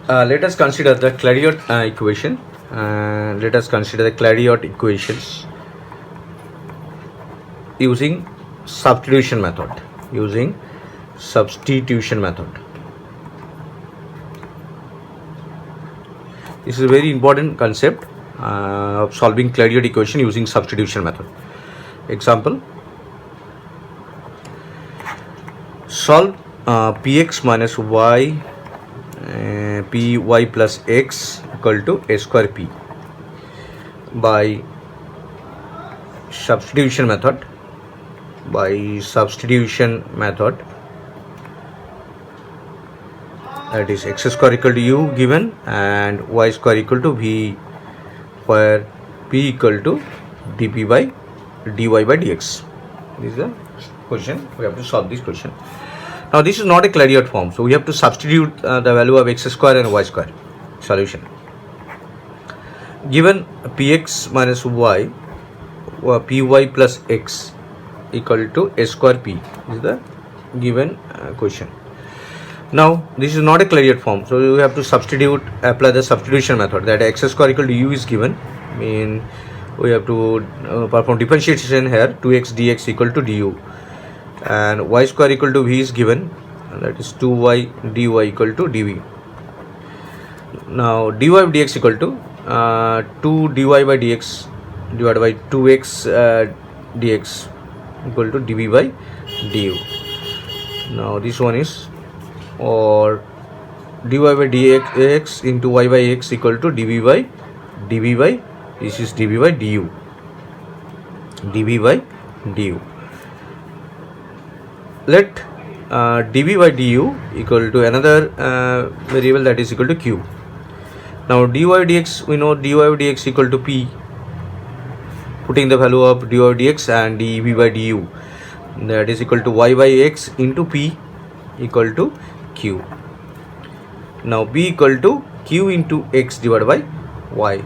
Let us consider the Clairaut equation. Let us consider the Clairaut equations using substitution method. This is a very important concept of solving Clairaut equation using substitution method. Example: solve px minus y py plus x equal to a square p by substitution method. That is x square equal to u given and y square equal to v, where p equal to dp by dy by dx. This is the question. We have to solve this question. Now this is not a Clairaut form, so we have to substitute the value of x square and y square. Solution: given px minus y py plus x equal to a square p is the given question. Now this is not a Clairaut form, so we have to apply the substitution method. That x square equal to u is given, we have to perform differentiation here. 2x dx equal to du, and y square equal to v is given, and that is 2y dy equal to dv. Now dy by dx equal to 2 dy by dx divided by 2x dx equal to dv by du. Now this one is, or dy by dx into y by x equal to dv by this is dv by du. Let dv by du equal to another variable, that is equal to q. Now dy by dx, we know dy by dx equal to p. Putting the value of dy by dx and dv by du, that is equal to y by x into p equal to q. Now b equal to q into x divided by y.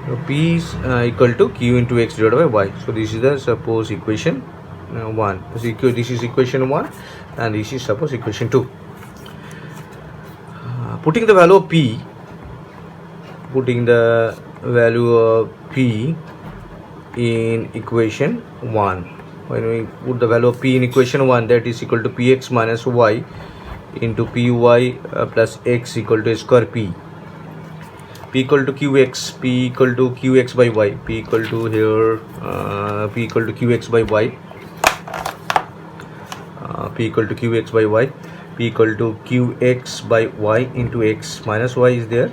So p is equal to q into x divided by y. So this is the suppose equation 1. This is equation 1 and this is suppose equation 2. Putting the value of p in equation 1. When we put the value of p in equation 1, that is equal to px minus y into py plus x equal to a square p equal to qx, p equal to qx by y, p equal to here p equal to qx by y, p equal to qx by y, p equal to qx by y into x minus y is there,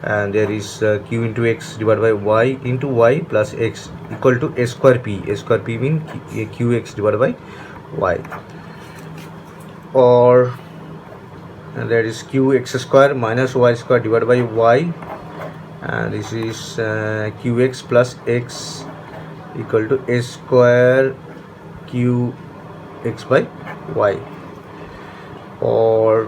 and there is q into x divided by y into y plus x equal to a square p. A square p means qx divided by y, or that is qx square minus y square divided by y, and this is qx plus x equal to a square qx by y, or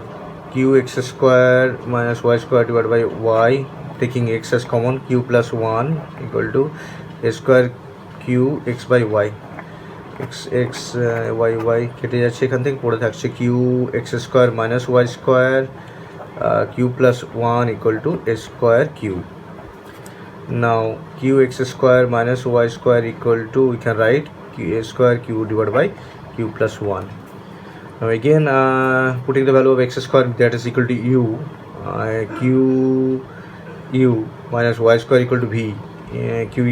qx square minus y square divided by y, taking x as common, q plus 1 equal to a square qx by y. x y কেটে যাচ্ছে, এখান থেকে পড়ে থাকছে qx square minus y square q plus 1 equal to a square q. Now qx square minus y square equal to, we can write a square q divided by q plus 1. Now again putting the value of x square, that is equal to u, q u minus y square equal to v, qu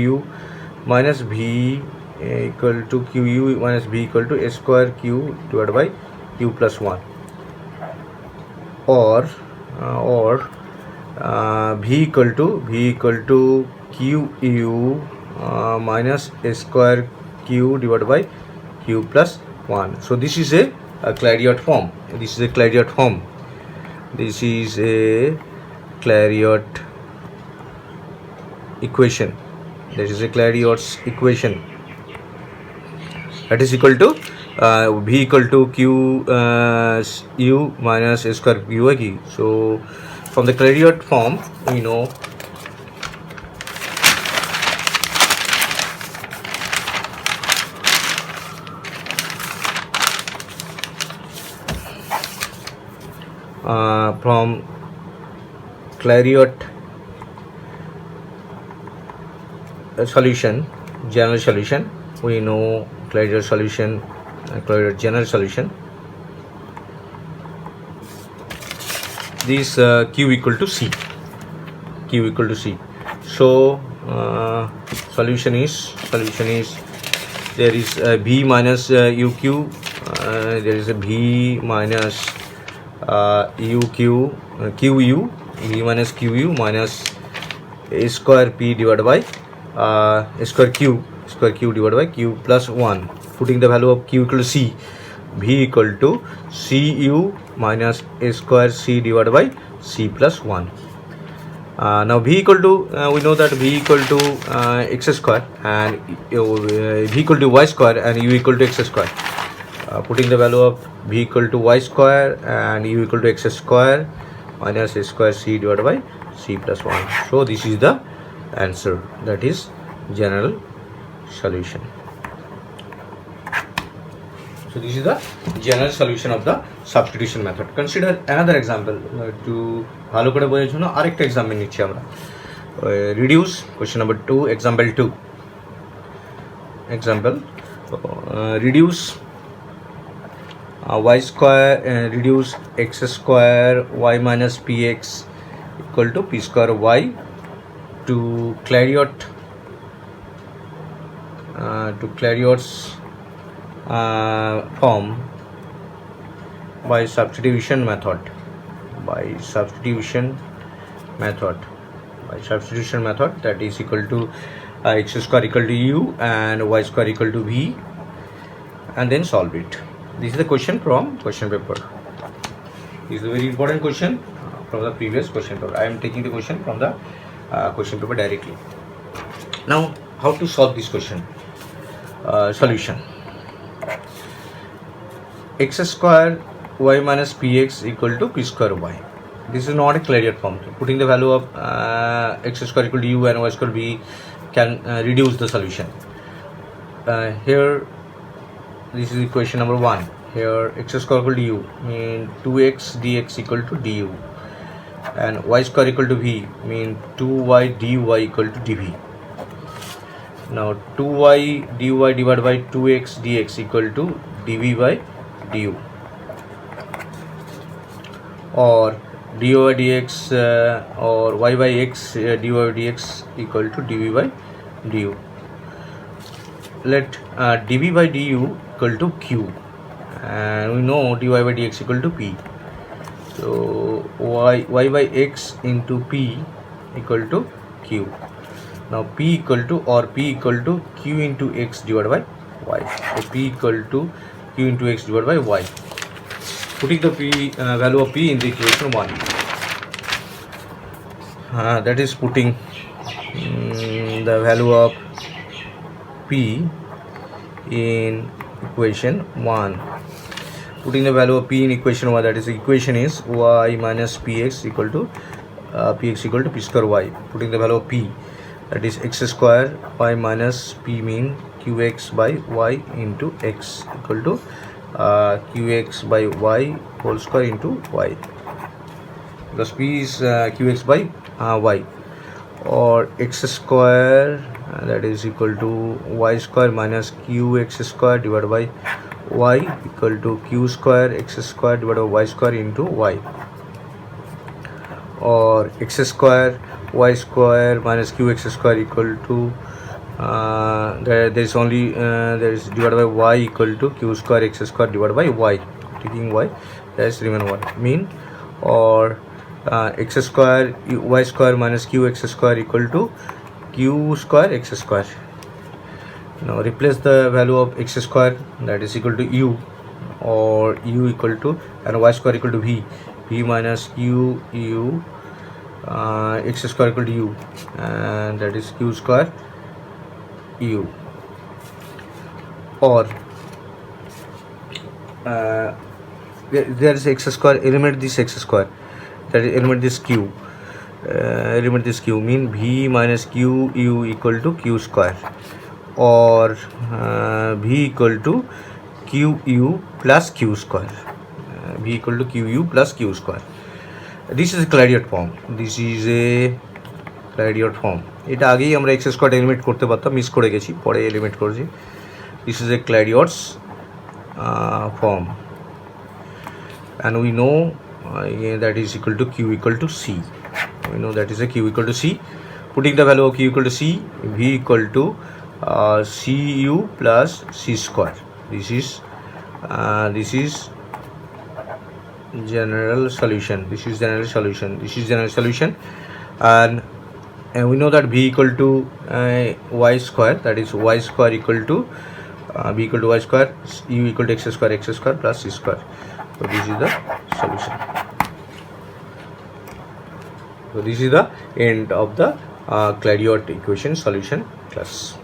minus v equal to qu minus v equal to a square q divided by q plus 1, or v equal to qu minus a square q divided by q plus 1. So this is a Clairaut form. This is a Clairaut equation. This is a Clairaut's equation. That is equal to v equal to q u minus a square q. So from the Clairaut form, we know from Clairaut solution, general solution. We know Clairaut solution, Clairaut general solution. This Q equal to C. Q equal to C. So solution is there is B minus UQ. There is a B minus UQ QU, B minus QU minus A square P divided by A square Q divided by Q plus 1. Putting the value of Q equal to C, V equal to CU minus A square C divided by C plus 1. Now V equal to, we know that V equal to x square and V equal to y square and U equal to x square. Putting the value of V equal to y square and U equal to x square minus A square C divided by C plus 1. So this is the answer, that is general solution. So this is the general solution of the substitution method. Consider another example to ভালো করে বোঝার জন্য আরেকটা example নিচ্ছি আমরা। Reduce question number 2, example 2. Example, reduce y square, reduce x square y minus px equal to p square y to Clairaut's form by substitution method. By substitution method, that is equal to x square equal to u and y square equal to v, and then solve it. This is the question from question paper. This is a very important question from the previous question paper. I am taking the question from the question paper directly. Now how to solve this question? Solution: x square y minus px equal to p square y. This is not a Clairaut form. Putting the value of x square equal to u and y square v can reduce the solution. Here this is equation number 1. Here x square equal to u mean 2x dx equal to du, and y square equal to v mean 2y dy equal to dv. Now 2y dy divided by 2x dx equal to dv by du, or dy by dx or y by x dy by dx equal to dv by du. Let dv by du equal to q, and we know dy by dx equal to p. So y by x into p equal to q. Now p equal to q into x divided by y. So p equal to q into x divided by y. Putting the value of p in the equation 1. That is putting the value of p in equation 1. Putting the value of p in equation 1, that is the equation is y minus px equal to p square y. Putting the value of p, that is x square y minus p mean qx by y into x equal to qx by y whole square into y, because p is qx by y, or x square that is equal to y square minus qx square divided by y equal to q square x square divided by y square into y, or x square y square minus qx square equal to there is only there is divided by y equal to q square x square divided by y. Taking y, there is remain 1 mean, or x square y square minus qx square equal to q square x square. Now replace the value of x square, that is equal to u, or u equal to, and y square equal to v minus q u x square equal to u, and that is q square u, or there is x square, eliminate this x square, that is eliminate this q, mean v minus q u equal to q square, or v equal to q u plus q square, v equal to q u plus q square. This is a Clairaut form, this is a Clairaut form. এটা আগেই আমরা x square eliminate করতে পারতাম, miss করে গেছি, পরে eliminate করেছি। This is a Clairaut's form, and we know that is equal to q equal to c. We know that is a q equal to c. Putting the value of q equal to c, v equal to cu plus c square. This is general solution. This is general solution. This is general solution, and we know that v equal to y square. That is y square equal to b equal to y square, u equal to x square plus c square. So this is the solution. So this is the end of the Clairaut equation solution class.